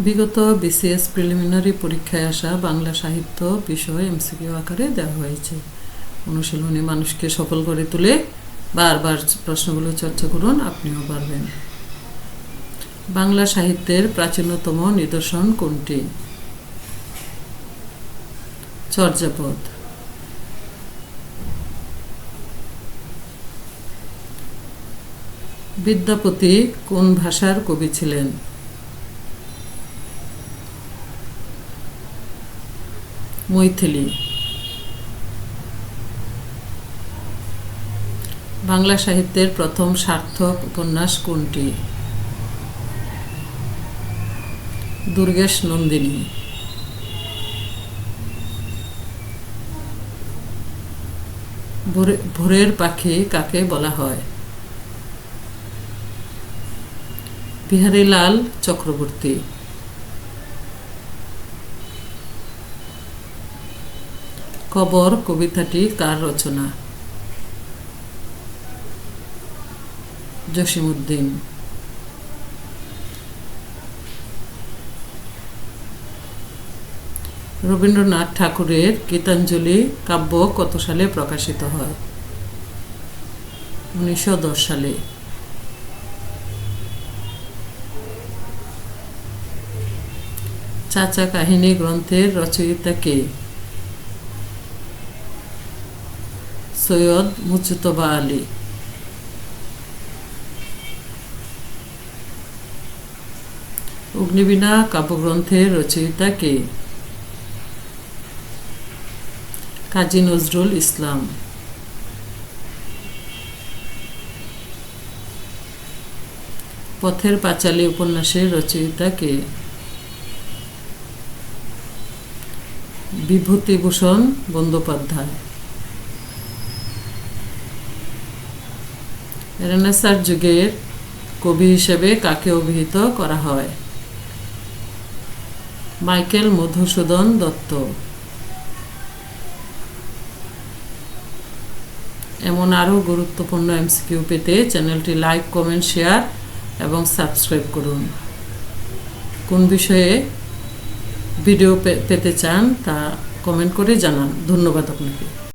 বিগত BCS preliminary পরীক্ষায় আসা বাংলা সাহিত্য বিষয় এমসিকিউ আকারে দেওয়া হয়েছে। অনুশীলনী মানুষকে সফল করে তুলে বারবার প্রশ্নগুলো চর্চা করুন, আপনিও পারবেন। বাংলা সাহিত্যের প্রাচীনতম নিদর্শন কোনটি? চর্যাপদ। বিদ্যাপতি কোন ভাষার কবি ছিলেন? মৈথিলি। বাংলা সাহিত্যের প্রথম সার্থক উপন্যাস কোনটি? দুর্গেশ নন্দিনী। ভোরের পাখি কাকে বলা হয়? বিহারীলাল চক্রবর্তী। কবর কবিতাটি কার রচনা? জসিমউদ্দিন। রবীন্দ্রনাথ ঠাকুরের গীতাঞ্জলি কাব্য কত সালে প্রকাশিত হয়? 1910 সালে। চাচা কাহিনী গ্রন্থের রচয়িতা কে? সৈয়দ মুজতবা আলী। অগ্নিবীণা কাব্যগ্রন্থের রচয়িতা কে? কাজী নজরুল ইসলাম। পথের পাঁচালী উপন্যাসের রচয়িতা কে? বিভূতিভূষণ বন্দ্যোপাধ্যায়। রেনেসাঁর যুগের কবি হিসেবে কাকে অভিহিত করা হয়? মাইকেল মধুসূদন দত্ত। এমন আরও গুরুত্বপূর্ণ এমসিকিউ পেতে চ্যানেলটি লাইক, কমেন্ট, শেয়ার এবং সাবস্ক্রাইব করুন। কোন বিষয়ে ভিডিও পেতে চান তা কমেন্ট করে জানান। ধন্যবাদ আপনাকে।